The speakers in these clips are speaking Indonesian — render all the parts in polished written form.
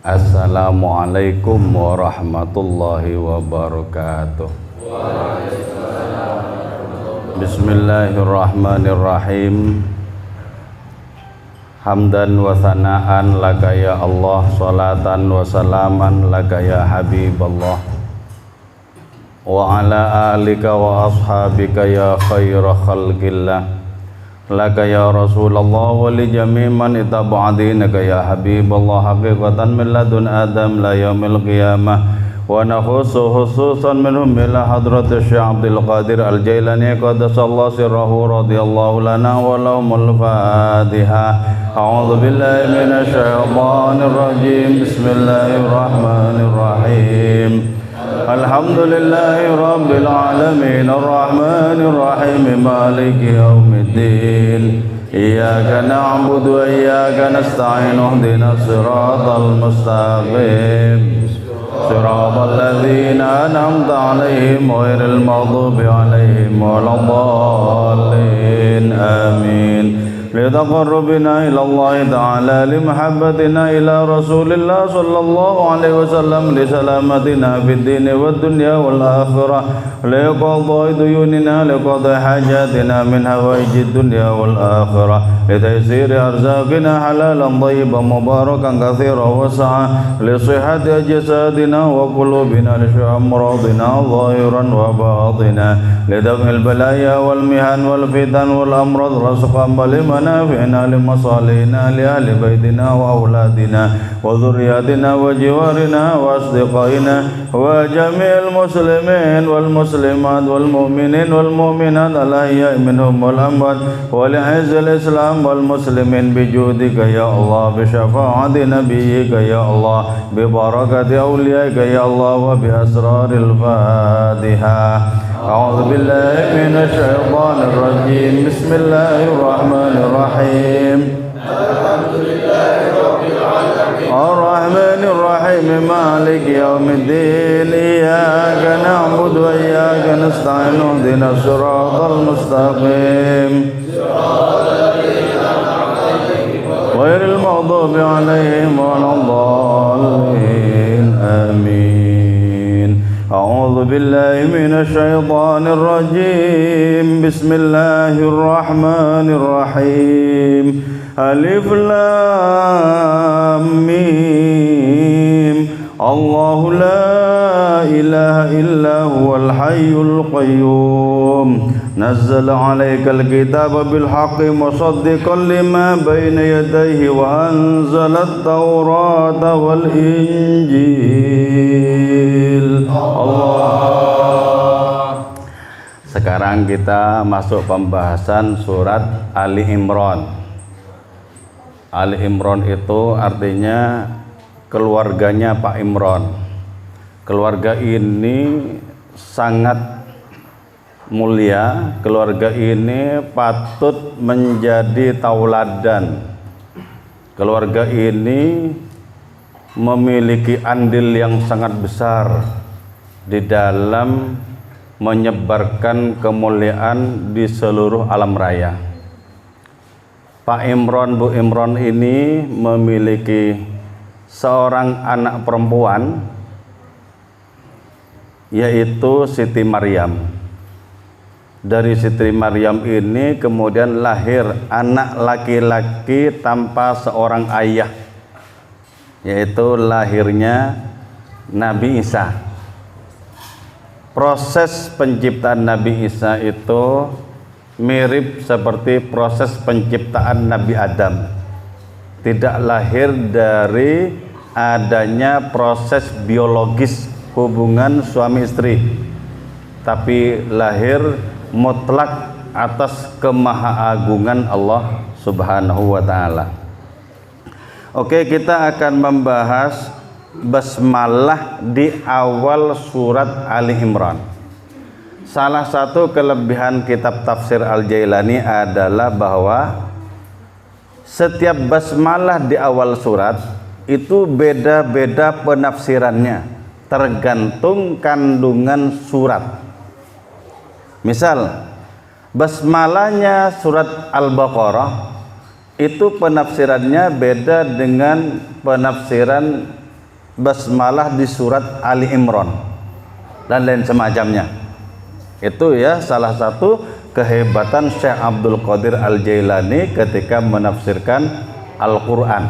Assalamualaikum warahmatullahi wabarakatuh. Bismillahirrahmanirrahim. Hamdan wa sana'an laka ya Allah, salatan wa salaman laka ya Habiballah, wa ala alika wa ashabika ya khaira khalqillah, laka ya Rasulullah wa li jami' man ittaba'a dinaka ya Habiballah, haqiqatan min ladun Adam la yaumil qiyamah. Wa nakhusu khususan minhum ila hadrati Syekh Abdul Qadir Al-Jailani qaddasallahu sirrahu radhiyallahu lana wa lahumul Fatihah. A'udzu billahi minasy syaithanir rajim. Bismillahirrahmanirrahim. Alhamdulillahi rabbil alamin arrahmanir rahim maliki yaumiddin. Iyyaka na'budu wa iyyaka nasta'in ihdinas siratal mustaqim. صراط الذين أنعمت عليهم غير المغضوب عليهم ولا الضالين آمين لتقربنا إلى الله تعالى لمحبتنا إلى رسول الله صلى الله عليه وسلم لسلامتنا في الدين والدنيا والآخرة لقضاء ديوننا لقضاء حاجاتنا من هوائج الدنيا والآخرة لتيسير أرزاقنا حلالا طيبا مباركا كثيرا وسعا لصحة أجسادنا وقلوبنا لشفاء أمراضنا ظاهرا وباطنا لدفع البلايا والمحن والفتن والأمراض رزقا بلما منافعنا لمصالحنا لأهل بيتنا وأولادنا وذرياتنا وجوارنا وأصدقائنا وجميع المسلمين والمسلمات والمؤمنين والمؤمنات الأحياء منهم والأموات ولعز الإسلام والمسلمين بجودك يا الله بشفاعة نبيك يا الله ببركة أوليائك يا الله وبأسرار الفاتحة. أعوذ بالله من الشيطان الرجيم. بسم الله الرحمن الرحيم. الحمد لله رب العالمين الرحمن الرحيم مالك يوم الدين. إياك نعبد وإياك نستعين اهدنا الصراط المستقيم صراط الذين أنعمت عليهم غير المغضوب عليهم ولا الضالين آمين. أعوذ بالله من الشيطان الرجيم. بسم الله الرحمن الرحيم. ألف لام ميم. الله لا إله إلا هو الحي القيوم نزل عليك الكتاب بالحق مصدقا لما بين يديه وأنزل التوراة والإنجيل. Allah. Sekarang kita masuk pembahasan surat Ali Imran. Ali Imran itu artinya keluarganya Pak Imran. Keluarga ini sangat mulia, keluarga ini patut menjadi tauladan. Keluarga ini memiliki andil yang sangat besar di dalam menyebarkan kemuliaan di seluruh alam raya. Pak Imran, Bu Imran ini memiliki seorang anak perempuan, yaitu Siti Maryam. Dari Siti Maryam ini kemudian lahir anak laki-laki tanpa seorang ayah, yaitu lahirnya Nabi Isa. Proses penciptaan Nabi Isa itu mirip seperti proses penciptaan Nabi Adam. Tidak lahir dari adanya proses biologis hubungan suami istri, tapi lahir mutlak atas kemahaagungan Allah Subhanahu wa ta'ala. Oke, kita akan membahas basmalah di awal surat Ali Imran. Salah satu kelebihan kitab tafsir Al-Jailani adalah bahwa setiap basmalah di awal surat itu beda-beda penafsirannya, tergantung kandungan surat. Misal basmalahnya surat Al-Baqarah itu penafsirannya beda dengan penafsiran basmalah di surat Ali Imran dan lain semacamnya. Itu ya salah satu kehebatan Syekh Abdul Qadir Al-Jailani ketika menafsirkan Al-Quran.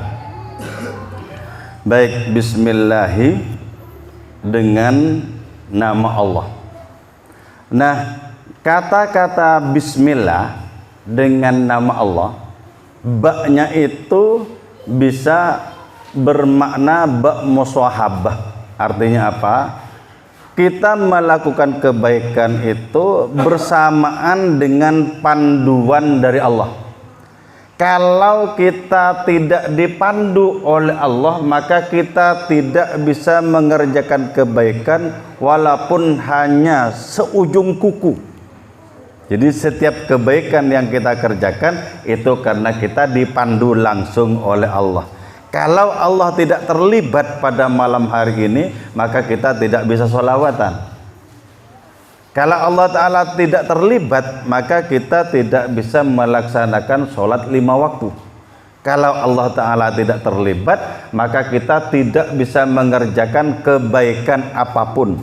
Baik, bismillahi dengan nama Allah. Nah, kata-kata bismillah dengan nama Allah, ba-nya itu bisa bermakna ba' musahabah. Artinya apa? Kita melakukan kebaikan itu bersamaan dengan panduan dari Allah. Kalau kita tidak dipandu oleh Allah, maka kita tidak bisa mengerjakan kebaikan walaupun hanya seujung kuku. Jadi setiap kebaikan yang kita kerjakan itu karena kita dipandu langsung oleh Allah. Kalau Allah tidak terlibat pada malam hari ini, maka kita tidak bisa sholawatan. Kalau Allah Ta'ala tidak terlibat, maka kita tidak bisa melaksanakan sholat 5 waktu. Kalau Allah Ta'ala tidak terlibat, maka kita tidak bisa mengerjakan kebaikan apapun.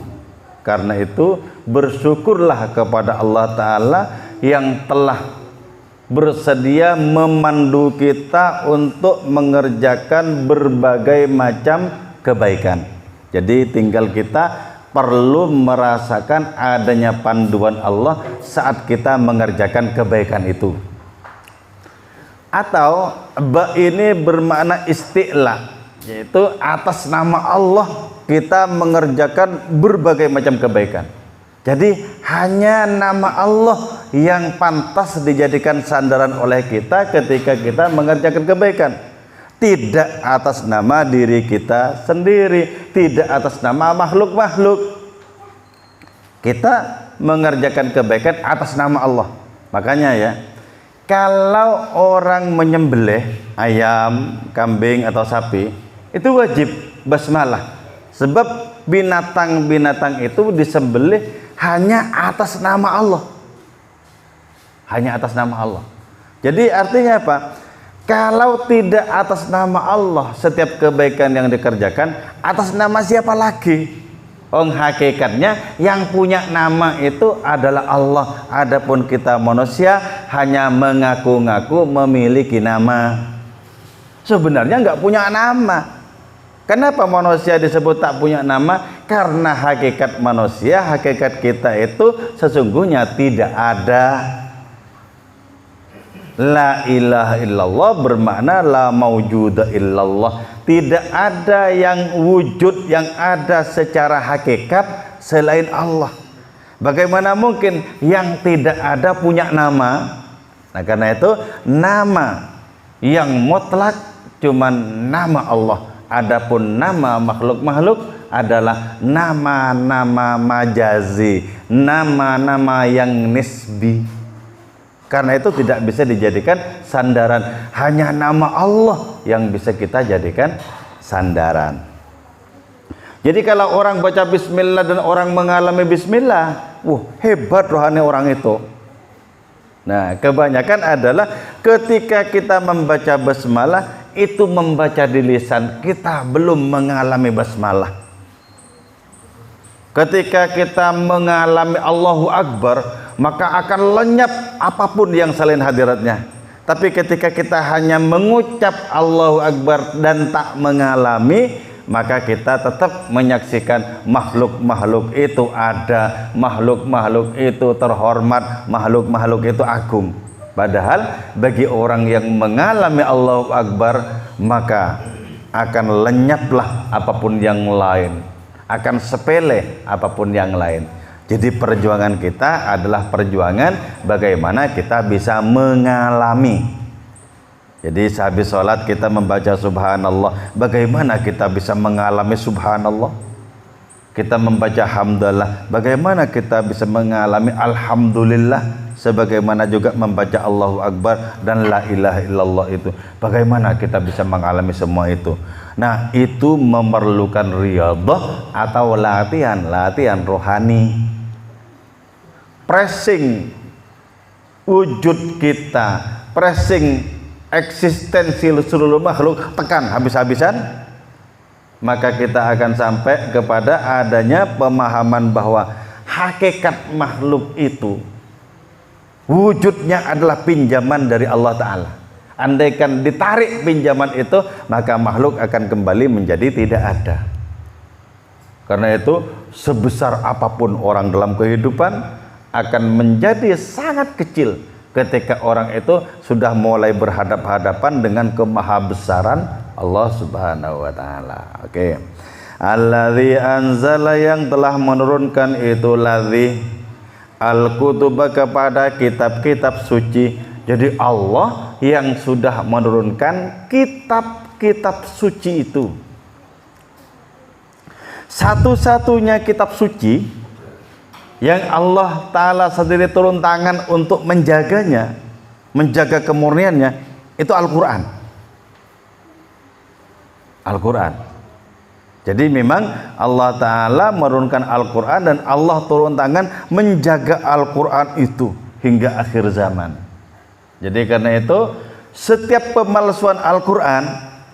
Karena itu bersyukurlah kepada Allah Ta'ala yang telah bersedia memandu kita untuk mengerjakan berbagai macam kebaikan. Jadi tinggal kita perlu merasakan adanya panduan Allah saat kita mengerjakan kebaikan itu. Atau ba ini bermakna isti'la, yaitu atas nama Allah kita mengerjakan berbagai macam kebaikan. Jadi hanya nama Allah yang pantas dijadikan sandaran oleh kita ketika kita mengerjakan kebaikan. Tidak atas nama diri kita sendiri, tidak atas nama makhluk-makhluk. Kita mengerjakan kebaikan atas nama Allah. Makanya ya, kalau orang menyembelih ayam, kambing atau sapi, itu wajib basmalah. Sebab binatang-binatang itu disembelih hanya atas nama Allah. Hanya atas nama Allah. Jadi artinya apa? Kalau tidak atas nama Allah setiap kebaikan yang dikerjakan, atas nama siapa lagi? Hakikatnya yang punya nama itu adalah Allah. Adapun kita manusia hanya mengaku-ngaku memiliki nama. Sebenarnya nggak punya nama. Kenapa manusia disebut tak punya nama? Karena hakikat manusia, hakikat kita itu sesungguhnya tidak ada. La ilaha illallah bermakna la maujuda illallah. Tidak ada yang wujud, yang ada secara hakikat selain Allah. Bagaimana mungkin yang tidak ada punya nama? Nah, karena itu nama yang mutlak cuman nama Allah. Adapun nama makhluk-makhluk adalah nama-nama majazi, nama-nama yang nisbi. Karena itu tidak bisa dijadikan sandaran. Hanya nama Allah yang bisa kita jadikan sandaran. Jadi kalau orang baca bismillah dan orang mengalami bismillah, hebat rohani orang itu. Nah, kebanyakan adalah ketika kita membaca basmalah, itu membaca di lisan, kita belum mengalami basmalah. Ketika kita mengalami Allahu Akbar, maka akan lenyap apapun yang selain hadiratnya. Tapi ketika kita hanya mengucap Allahu Akbar dan tak mengalami, maka kita tetap menyaksikan makhluk-makhluk itu ada, makhluk-makhluk itu terhormat, makhluk-makhluk itu agung. Padahal bagi orang yang mengalami Allahu Akbar, maka akan lenyaplah apapun yang lain, akan sepele apapun yang lain. Jadi perjuangan kita adalah perjuangan bagaimana kita bisa mengalami. Jadi sehabis sholat kita membaca subhanallah, bagaimana kita bisa mengalami subhanallah? Kita membaca hamdalah, bagaimana kita bisa mengalami alhamdulillah? Sebagaimana juga membaca Allahu Akbar dan la ilaha illallah itu, bagaimana kita bisa mengalami semua itu? Nah, itu memerlukan riyadhah atau latihan rohani. Pressing wujud kita, pressing eksistensi seluruh makhluk, tekan habis-habisan, maka kita akan sampai kepada adanya pemahaman bahwa hakikat makhluk itu wujudnya adalah pinjaman dari Allah Ta'ala. Andaikan ditarik pinjaman itu, maka makhluk akan kembali menjadi tidak ada. Karena itu sebesar apapun orang dalam kehidupan akan menjadi sangat kecil ketika orang itu sudah mulai berhadap-hadapan dengan kemahabesaran Allah Subhanahu wa Ta'ala. Oke. Alladzi anzala, yang telah menurunkan itu, ladzi al-kutuba, kepada kitab-kitab suci. Jadi Allah yang sudah menurunkan kitab-kitab suci itu. Satu-satunya kitab suci yang Allah Ta'ala sendiri turun tangan untuk menjaganya, menjaga kemurniannya, itu Al-Quran. Al-Quran. Jadi memang Allah Ta'ala menurunkan Al-Quran dan Allah turun tangan menjaga Al-Quran itu hingga akhir zaman. Jadi karena itu setiap pemalsuan Al-Quran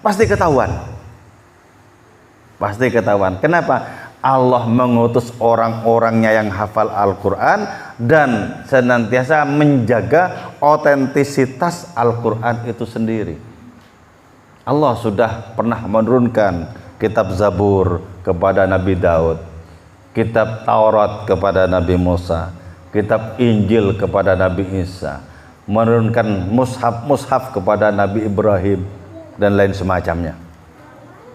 pasti ketahuan. Pasti ketahuan. Kenapa? Allah mengutus orang-orangnya yang hafal Al-Quran dan senantiasa menjaga otentisitas Al-Quran itu sendiri. Allah sudah pernah menurunkan kitab Zabur kepada Nabi Daud, kitab Taurat kepada Nabi Musa, kitab Injil kepada Nabi Isa, menurunkan mushaf kepada Nabi Ibrahim dan lain semacamnya.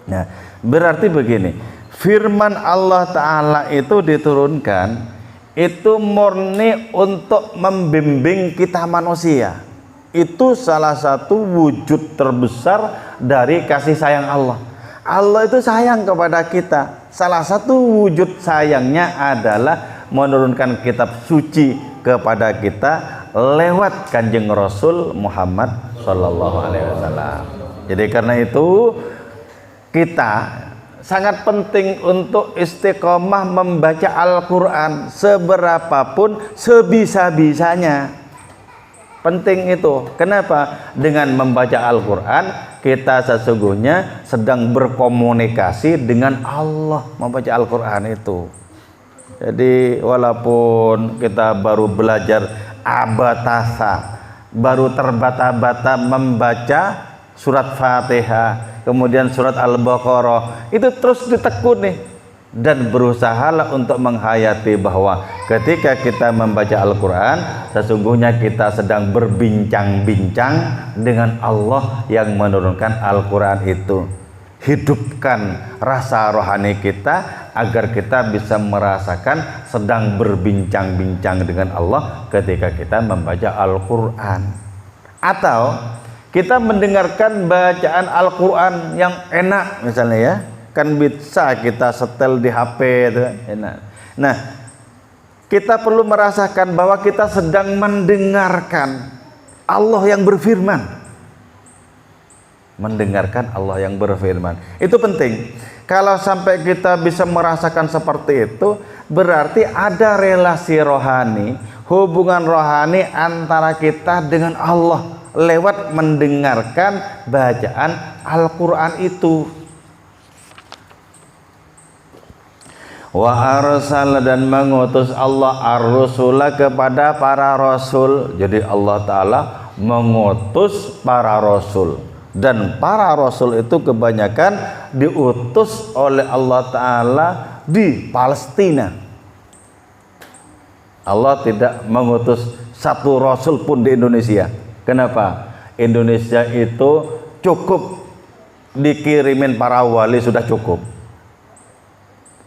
Nah, berarti begini, firman Allah Ta'ala itu diturunkan itu murni untuk membimbing kita manusia. Itu salah satu wujud terbesar dari kasih sayang Allah. Allah itu sayang kepada kita. Salah satu wujud sayangnya adalah menurunkan kitab suci kepada kita lewat Kanjeng Rasul Muhammad Sallallahu Alaihi Wasallam. Jadi karena itu kita sangat penting untuk istiqomah membaca Al-Quran seberapapun, sebisa-bisanya. Penting itu. Kenapa? Dengan membaca Al-Quran kita sesungguhnya sedang berkomunikasi dengan Allah. Membaca Al-Quran itu. Jadi walaupun kita baru belajar abatasa, baru terbata-bata membaca surat Fatihah, kemudian surat Al-Baqarah, itu terus ditekuni dan berusahalah untuk menghayati bahwa ketika kita membaca Al-Quran sesungguhnya kita sedang berbincang-bincang dengan Allah yang menurunkan Al-Quran itu. Hidupkan rasa rohani kita agar kita bisa merasakan sedang berbincang-bincang dengan Allah ketika kita membaca Al-Quran. Atau kita mendengarkan bacaan Al-Quran yang enak misalnya ya, kan bisa kita setel di HP itu enak. Nah, kita perlu merasakan bahwa kita sedang mendengarkan Allah yang berfirman. Mendengarkan Allah yang berfirman itu penting. Kalau sampai kita bisa merasakan seperti itu, berarti ada relasi rohani, hubungan rohani antara kita dengan Allah lewat mendengarkan bacaan Al-Quran itu. Wa arsala, dan mengutus Allah ar-rusula kepada para rasul. Jadi Allah Ta'ala mengutus para rasul, dan para rasul itu kebanyakan diutus oleh Allah Ta'ala di Palestina. Allah tidak mengutus satu rasul pun di Indonesia. Kenapa? Indonesia itu cukup dikirimin para wali, sudah cukup.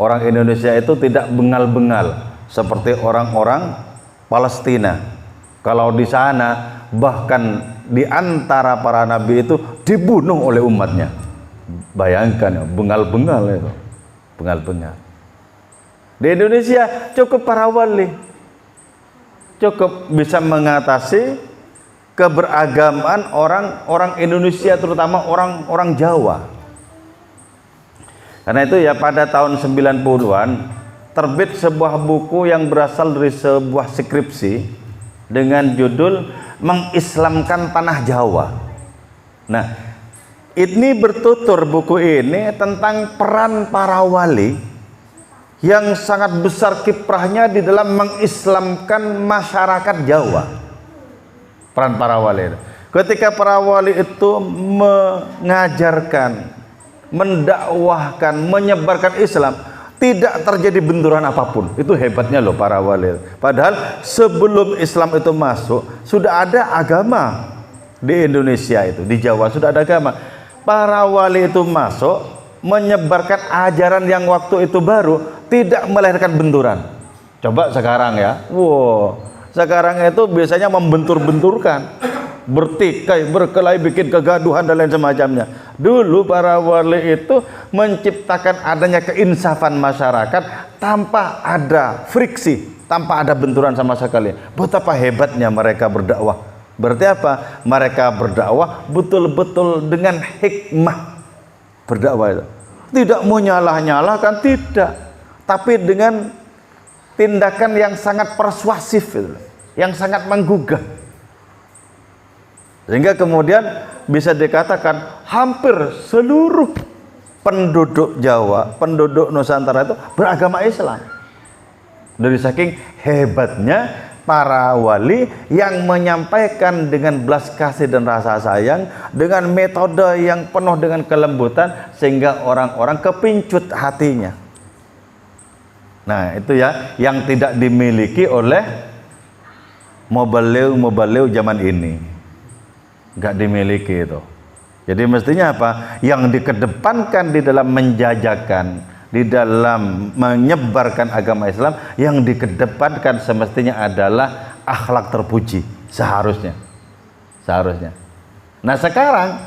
Orang Indonesia itu tidak bengal-bengal seperti orang-orang Palestina. Kalau di sana bahkan di antara para nabi itu dibunuh oleh umatnya. Bayangkan, bengal-bengal itu, bengal-bengal. Di Indonesia cukup para wali, cukup bisa mengatasi keberagaman orang Indonesia, terutama orang Jawa. Karena itu ya pada tahun 90-an terbit sebuah buku yang berasal dari sebuah skripsi dengan judul Mengislamkan Tanah Jawa. Nah, Ini bertutur buku ini tentang peran para wali yang sangat besar kiprahnya di dalam mengislamkan masyarakat Jawa. Peran para wali. Ketika para wali itu mengajarkan, mendakwahkan, menyebarkan Islam, tidak terjadi benturan apapun. Itu hebatnya loh para wali. Padahal sebelum Islam itu masuk, sudah ada agama di Indonesia itu, di Jawa sudah ada agama. Para wali itu masuk, menyebarkan ajaran yang waktu itu baru, tidak melahirkan benturan. Coba sekarang ya, wow, sekarang itu biasanya membentur-benturkan, bertikai, berkelahi, bikin kegaduhan dan lain semacamnya. Dulu para wali itu menciptakan adanya keinsafan masyarakat tanpa ada friksi, tanpa ada benturan sama sekali. Betapa hebatnya mereka berdakwah. Berarti apa? Mereka berdakwah betul-betul dengan hikmah berdakwah itu. Tidak mau nyalah-nyalahkan, tidak, tapi dengan tindakan yang sangat persuasif itu, yang sangat menggugah. Sehingga kemudian bisa dikatakan hampir seluruh penduduk Jawa, penduduk Nusantara itu beragama Islam. Dari saking hebatnya para wali yang menyampaikan dengan belas kasih dan rasa sayang, dengan metode yang penuh dengan kelembutan, sehingga orang-orang kepincut hatinya. Nah itu ya yang tidak dimiliki oleh mubaliw zaman ini, nggak dimiliki itu. Jadi mestinya apa? Yang dikedepankan di dalam menjajakan, di dalam menyebarkan agama Islam, yang dikedepankan semestinya adalah akhlak terpuji, seharusnya. Nah sekarang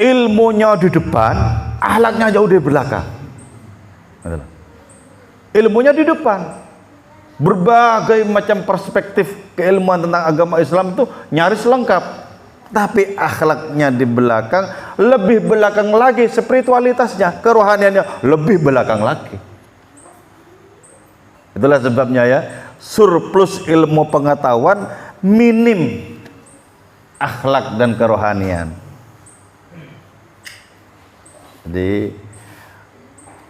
ilmunya di depan, akhlaknya jauh di belakang. Ilmunya di depan, berbagai macam perspektif keilmuan tentang agama Islam itu nyaris lengkap, tapi akhlaknya di belakang, lebih belakang lagi spiritualitasnya, kerohaniannya lebih belakang lagi. Itulah sebabnya ya, surplus ilmu pengetahuan, minim akhlak dan kerohanian. Jadi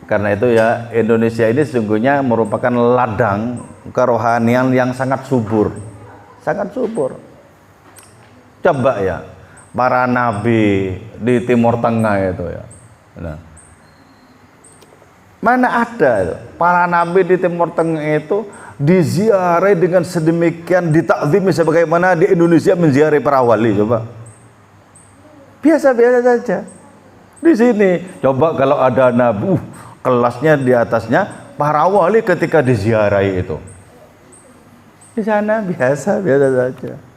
karena itu ya, Indonesia ini sesungguhnya merupakan ladang kerohanian yang sangat subur, sangat subur. Coba ya, para nabi di Timur Tengah itu ya. Nah, mana ada itu? Para nabi di Timur Tengah itu diziarahi dengan sedemikian, ditakzimi sebagaimana di Indonesia menziarahi para wali. Coba. Biasa-biasa saja. Di sini coba kalau ada nabi, kelasnya di atasnya para wali ketika diziarahi itu. Di sana biasa-biasa saja.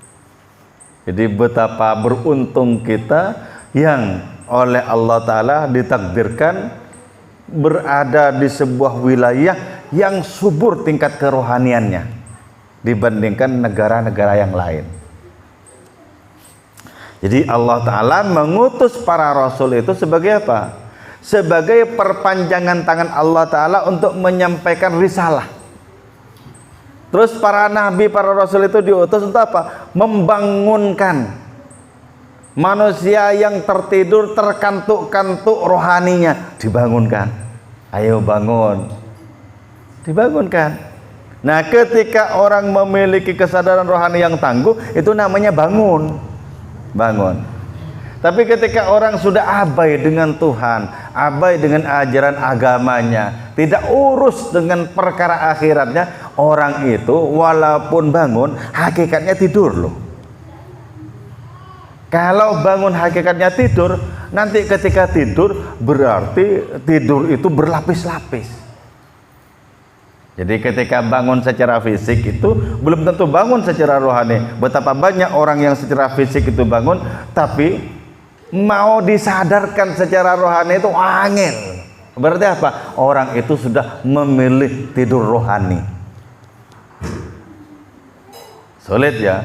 Jadi betapa beruntung kita yang oleh Allah Ta'ala ditakdirkan berada di sebuah wilayah yang subur tingkat kerohaniannya dibandingkan negara-negara yang lain. Jadi Allah Ta'ala mengutus para rasul itu sebagai apa? Sebagai perpanjangan tangan Allah Ta'ala untuk menyampaikan risalah. Terus para nabi, para rasul itu diutus untuk apa? Membangunkan manusia yang tertidur, terkantuk-kantuk rohaninya, dibangunkan. Ayo bangun, dibangunkan. Nah ketika orang memiliki kesadaran rohani yang tangguh, itu namanya bangun. Tapi ketika orang sudah abai dengan Tuhan, abai dengan ajaran agamanya, tidak urus dengan perkara akhiratnya, orang itu walaupun bangun, hakikatnya tidur loh. Kalau bangun hakikatnya tidur, nanti ketika tidur berarti tidur itu berlapis-lapis. Jadi ketika bangun secara fisik itu belum tentu bangun secara rohani. Betapa banyak orang yang secara fisik itu bangun, tapi mau disadarkan secara rohani itu angel. Berarti apa? Orang itu sudah memilih tidur rohani. Sulit ya.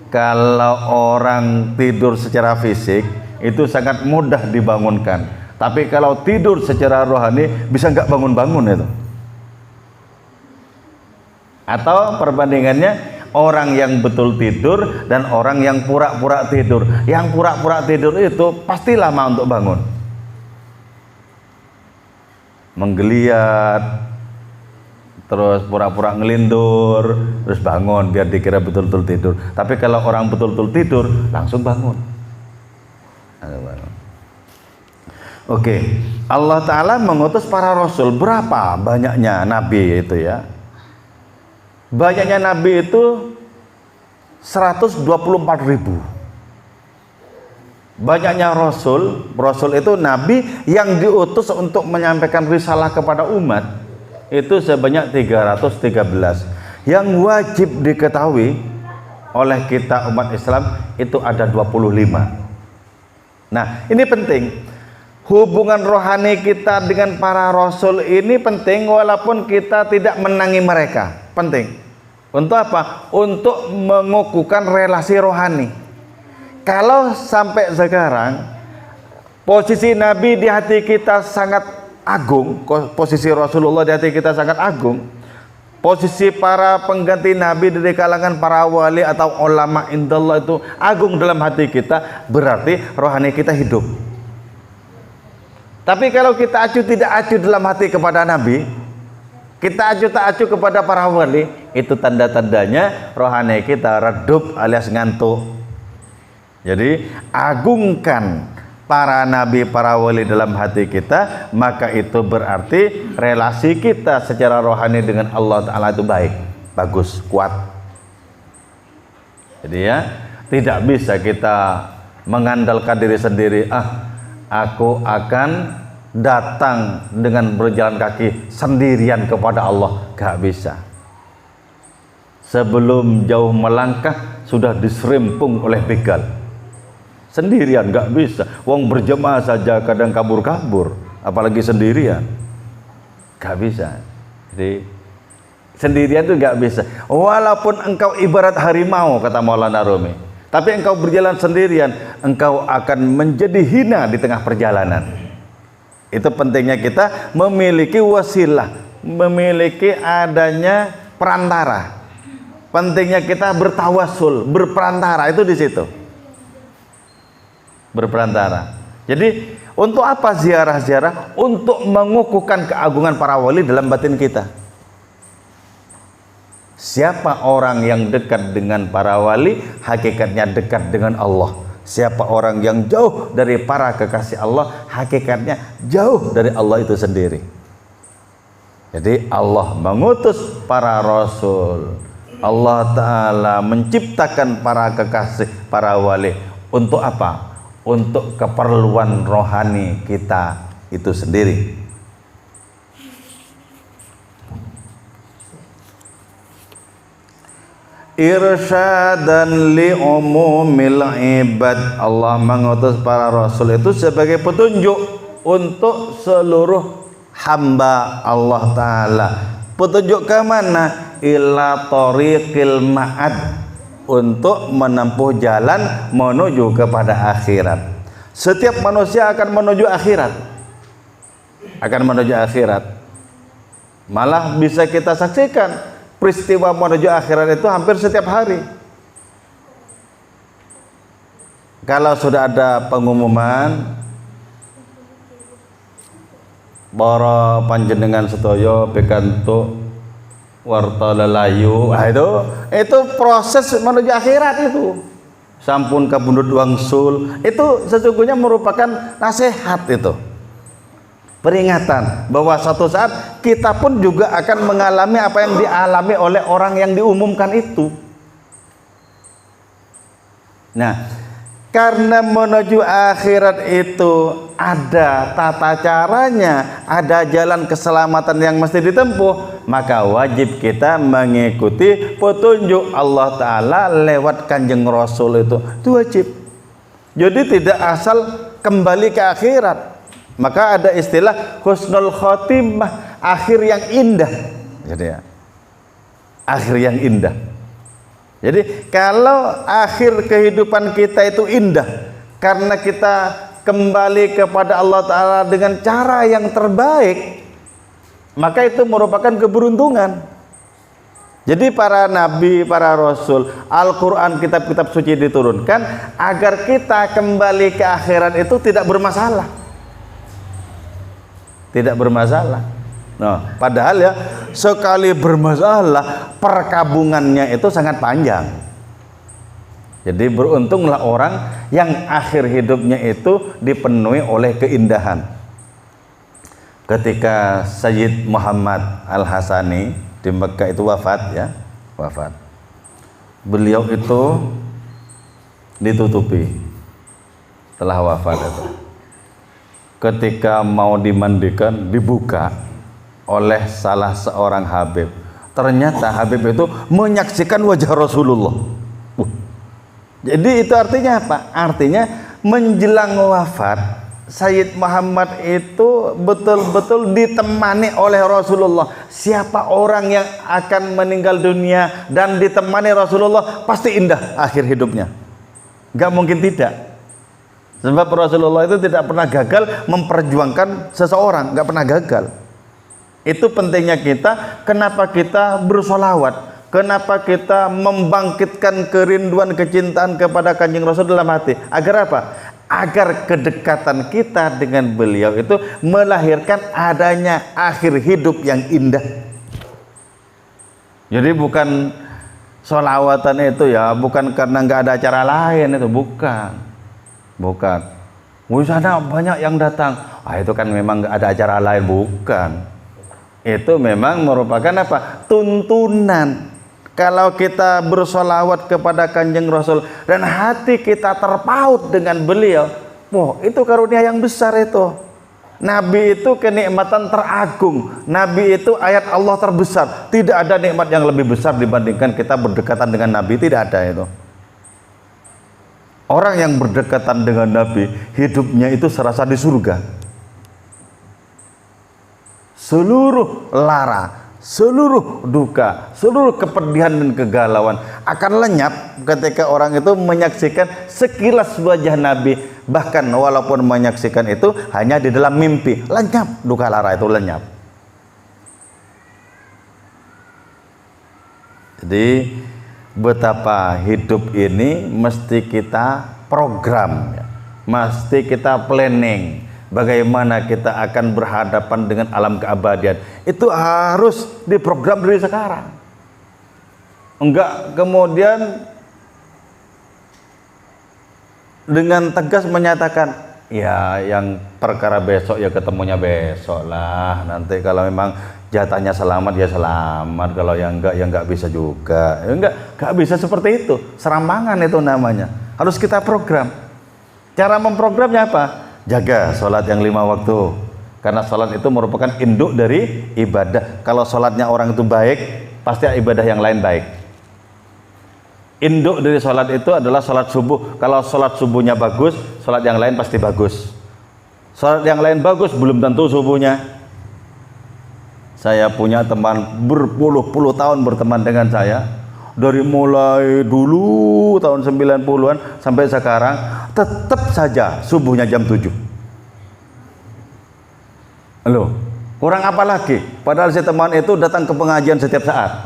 Kalau orang tidur secara fisik itu sangat mudah dibangunkan. Tapi kalau tidur secara rohani bisa nggak bangun-bangun itu. Atau perbandingannya, orang yang betul tidur dan orang yang pura-pura tidur. Yang pura-pura tidur itu pasti lama untuk bangun, menggeliat, terus pura-pura ngelindur, terus bangun biar dikira betul-betul tidur. Tapi kalau orang betul-betul tidur, langsung bangun. Oke, Allah Ta'ala mengutus para rasul. Berapa banyaknya nabi itu ya? Banyaknya nabi itu 124.000. Banyaknya rasul. Rasul itu nabi yang diutus untuk menyampaikan risalah kepada umat, itu sebanyak 313. Yang wajib diketahui oleh kita umat Islam itu ada 25. Nah, ini penting. Hubungan rohani kita dengan para rasul ini penting, walaupun kita tidak menangi mereka. Penting. Untuk apa? Untuk mengukuhkan relasi rohani. Kalau sampai sekarang posisi Nabi di hati kita sangat agung, posisi Rasulullah di hati kita sangat agung, posisi para pengganti Nabi dari kalangan para wali atau ulama indallah itu agung dalam hati kita, berarti rohani kita hidup. Tapi kalau kita acuh tidak acuh dalam hati kepada Nabi, kita acuh tak acuh kepada para wali, itu tanda-tandanya rohani kita redup alias ngantuk. Jadi agungkan para nabi, para wali dalam hati kita, maka itu berarti relasi kita secara rohani dengan Allah Ta'ala itu baik, bagus, kuat. Jadi ya, tidak bisa kita mengandalkan diri sendiri. Aku akan datang dengan berjalan kaki sendirian kepada Allah. Gak bisa. Sebelum jauh melangkah sudah diserimpung oleh begal. Sendirian gak bisa. Wong berjemaah saja kadang kabur-kabur, apalagi sendirian. Gak bisa. Jadi sendirian itu gak bisa. Walaupun engkau ibarat harimau, kata Maulana Rumi, tapi engkau berjalan sendirian, engkau akan menjadi hina di tengah perjalanan. Itu pentingnya kita memiliki wasilah, memiliki adanya perantara. Pentingnya kita bertawasul, berperantara, itu di situ. Berperantara. Jadi untuk apa ziarah-ziarah? Untuk mengukuhkan keagungan para wali dalam batin kita. Siapa orang yang dekat dengan para wali, hakikatnya dekat dengan Allah. Siapa orang yang jauh dari para kekasih Allah, hakikatnya jauh dari Allah itu sendiri. Jadi Allah mengutus para rasul, Allah Ta'ala menciptakan para kekasih, para wali. Untuk apa? Untuk keperluan rohani kita itu sendiri. Irsyadan li umumil ibad. Allah mengutus para rasul itu sebagai petunjuk untuk seluruh hamba Allah Ta'ala. Petunjuk ke mana? Ila tariqil ma'ad, untuk menempuh jalan menuju kepada akhirat. Setiap manusia akan menuju akhirat. Akan menuju akhirat. Malah bisa kita saksikan peristiwa menuju akhirat itu hampir setiap hari. Kalau sudah ada pengumuman para panjenengan sedaya pikantuk warta lelayu, itu proses menuju akhirat itu. Sampun kabundut wangsul, itu sesungguhnya merupakan nasihat itu. Peringatan bahwa suatu saat kita pun juga akan mengalami apa yang dialami oleh orang yang diumumkan itu. Nah, karena menuju akhirat itu ada tata caranya, ada jalan keselamatan yang mesti ditempuh, maka wajib kita mengikuti petunjuk Allah Ta'ala lewat Kanjeng Rasul itu wajib. Jadi tidak asal kembali ke akhirat. Maka ada istilah husnul khotimah, akhir yang indah. Jadi ya, akhir yang indah. Jadi kalau akhir kehidupan kita itu indah karena kita kembali kepada Allah Ta'ala dengan cara yang terbaik, maka itu merupakan keberuntungan. Jadi para nabi, para rasul, Al-Quran, kitab-kitab suci diturunkan agar kita kembali ke akhirat itu tidak bermasalah. Tidak bermasalah. Nah, padahal ya sekali bermasalah perkabungannya itu sangat panjang. Jadi beruntunglah orang yang akhir hidupnya itu dipenuhi oleh keindahan. Ketika Sayyid Muhammad Al-Hasani di Mekah itu wafat. Beliau itu ditutupi setelah wafat itu. Ketika mau dimandikan dibuka oleh salah seorang Habib. Ternyata Habib itu menyaksikan wajah Rasulullah. Jadi itu artinya apa? Artinya menjelang wafat Sayyid Muhammad itu betul-betul ditemani oleh Rasulullah. Siapa orang yang akan meninggal dunia dan ditemani Rasulullah pasti indah akhir hidupnya. Gak mungkin tidak. Sebab Rasulullah itu tidak pernah gagal memperjuangkan seseorang, gak pernah gagal. Itu pentingnya kita. Kenapa kita bersolawat? Kenapa kita membangkitkan kerinduan kecintaan kepada Kanjeng Rasul dalam hati? Agar apa? Agar kedekatan kita dengan beliau itu melahirkan adanya akhir hidup yang indah. Jadi bukan sholawatan itu ya, bukan karena nggak ada acara lain itu, bukan. Sana banyak yang datang, itu kan memang nggak ada acara lain, bukan. Itu memang merupakan apa? Tuntunan. Kalau kita bersolawat kepada Kanjeng Rasul dan hati kita terpaut dengan beliau, wah itu karunia yang besar itu. Nabi itu kenikmatan teragung. Nabi itu ayat Allah terbesar. Tidak ada nikmat yang lebih besar dibandingkan kita berdekatan dengan Nabi. Tidak ada itu. Orang yang berdekatan dengan Nabi, hidupnya itu serasa di surga. Seluruh lara, seluruh duka, seluruh kepedihan dan kegalauan akan lenyap ketika orang itu menyaksikan sekilas wajah Nabi. Bahkan walaupun menyaksikan itu hanya di dalam mimpi, lenyap duka lara itu, lenyap. Jadi betapa hidup ini mesti kita program ya. Mesti kita planning. Bagaimana kita akan berhadapan dengan alam keabadian, itu harus diprogram dari sekarang. Enggak kemudian dengan tegas menyatakan, ya yang perkara besok ya ketemunya besok lah. Nanti kalau memang jatahnya selamat ya selamat, kalau yang enggak ya enggak bisa juga. Ya enggak bisa seperti itu. Serampangan itu namanya. Harus kita program. Cara memprogramnya apa? Jaga sholat yang 5 waktu, karena sholat itu merupakan induk dari ibadah. Kalau sholatnya orang itu baik, pasti ibadah yang lain baik. Induk dari sholat itu adalah sholat subuh. Kalau sholat subuhnya bagus, sholat yang lain pasti bagus. Sholat yang lain bagus, belum tentu subuhnya. Saya punya teman berpuluh-puluh tahun berteman dengan saya. Dari mulai dulu tahun 90-an sampai sekarang tetap saja subuhnya jam 7. Halo, kurang apa lagi? Padahal si teman itu datang ke pengajian setiap saat.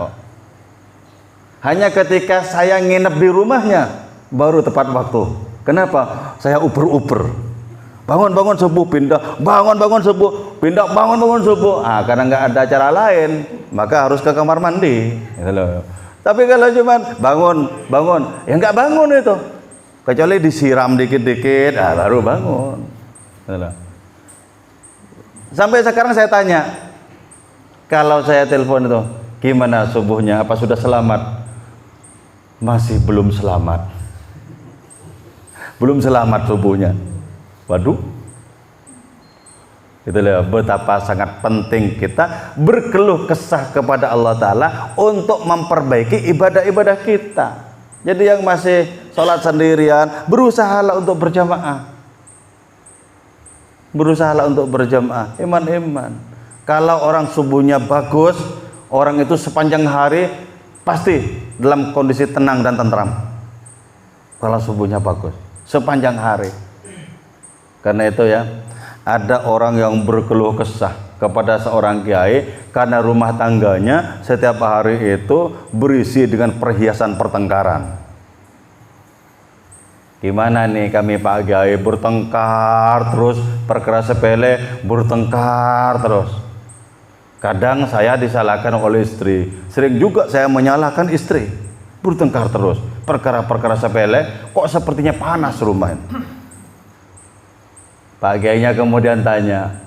Hanya ketika saya nginep di rumahnya baru tepat waktu. Kenapa? Saya uber-uber. Bangun subuh pindah, bangun subuh pindah, bangun subuh. Karena nggak ada acara lain, maka harus ke kamar mandi. Gitu loh. Tapi kalau cuma bangun, ya nggak bangun itu. Kecuali disiram dikit-dikit, baru bangun. Sampai sekarang saya tanya, kalau saya telepon itu, gimana subuhnya? Apa sudah selamat? Masih belum selamat. Belum selamat subuhnya. Waduh. Itulah betapa sangat penting kita berkeluh kesah kepada Allah Ta'ala untuk memperbaiki ibadah-ibadah kita. Jadi yang masih sholat sendirian, berusahalah untuk berjamaah. Berusahalah untuk berjamaah. Iman. Kalau orang subuhnya bagus, orang itu sepanjang hari pasti dalam kondisi tenang dan tentram. Kalau subuhnya bagus, sepanjang hari. Karena itu ya, ada orang yang berkeluh kesah, kepada seorang kiai karena rumah tangganya setiap hari itu berisi dengan perhiasan pertengkaran. Gimana nih kami Pak Kiai bertengkar terus, perkara sepele bertengkar terus. Kadang saya disalahkan oleh istri, sering juga saya menyalahkan istri. Bertengkar terus, perkara-perkara sepele kok sepertinya panas rumah ini. Pak Kiainya kemudian tanya,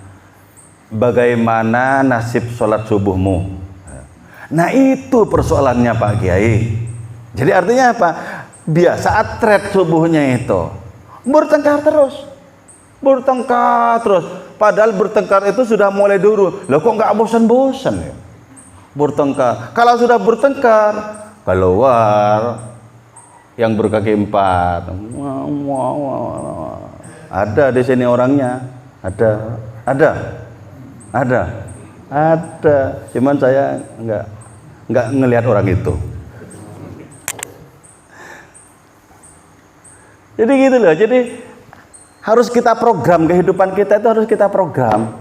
bagaimana nasib sholat subuhmu? Nah itu persoalannya Pak Kiai. Jadi artinya apa? Biasa thread subuhnya itu bertengkar terus. Padahal bertengkar itu sudah mulai dulu. Loh kok nggak bosan-bosan ya? Bertengkar. Kalau sudah bertengkar, keluar yang berkaki 4. Ada di sini orangnya, ada. Cuman saya nggak ngelihat orang itu. Jadi gitu loh. Jadi harus kita program kehidupan kita itu harus kita program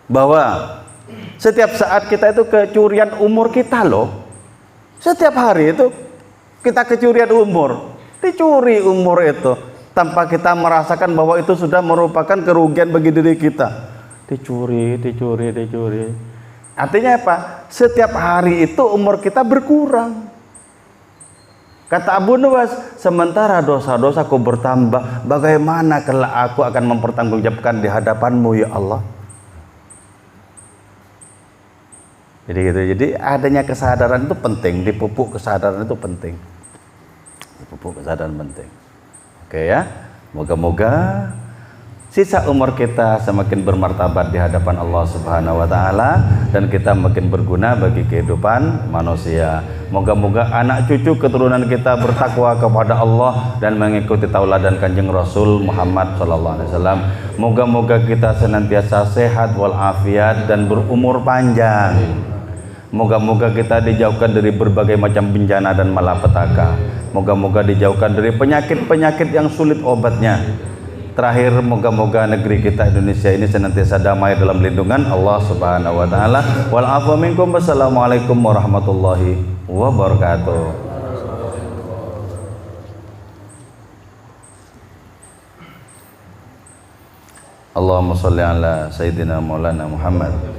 bahwa setiap saat kita itu kecurian umur kita loh. Setiap hari itu kita kecurian umur, dicuri umur itu. Tanpa kita merasakan bahwa itu sudah merupakan kerugian bagi diri kita. Dicuri. Artinya apa? Setiap hari itu umur kita berkurang. Kata Abu Nuwas, sementara dosa-dosaku bertambah, bagaimana kelak aku akan mempertanggungjawabkan di hadapanmu ya Allah? Jadi adanya kesadaran itu penting, dipupuk kesadaran itu penting. Oke ya, moga-moga sisa umur kita semakin bermartabat di hadapan Allah Subhanahu wa taala dan kita makin berguna bagi kehidupan manusia. Moga-moga anak cucu keturunan kita bertakwa kepada Allah dan mengikuti tauladan Kanjeng Rasul Muhammad sallallahu alaihi wasallam. Moga-moga kita senantiasa sehat walafiat dan berumur panjang. Moga-moga kita dijauhkan dari berbagai macam bencana dan malapetaka. Moga-moga dijauhkan dari penyakit-penyakit yang sulit obatnya. Terakhir, moga-moga negeri kita Indonesia ini senantiasa damai dalam lindungan Allah Subhanahu wa taala. Wal afwa minkum. Wassalamualaikum warahmatullahi wabarakatuh. Allahumma shalli ala sayyidina Maulana Muhammad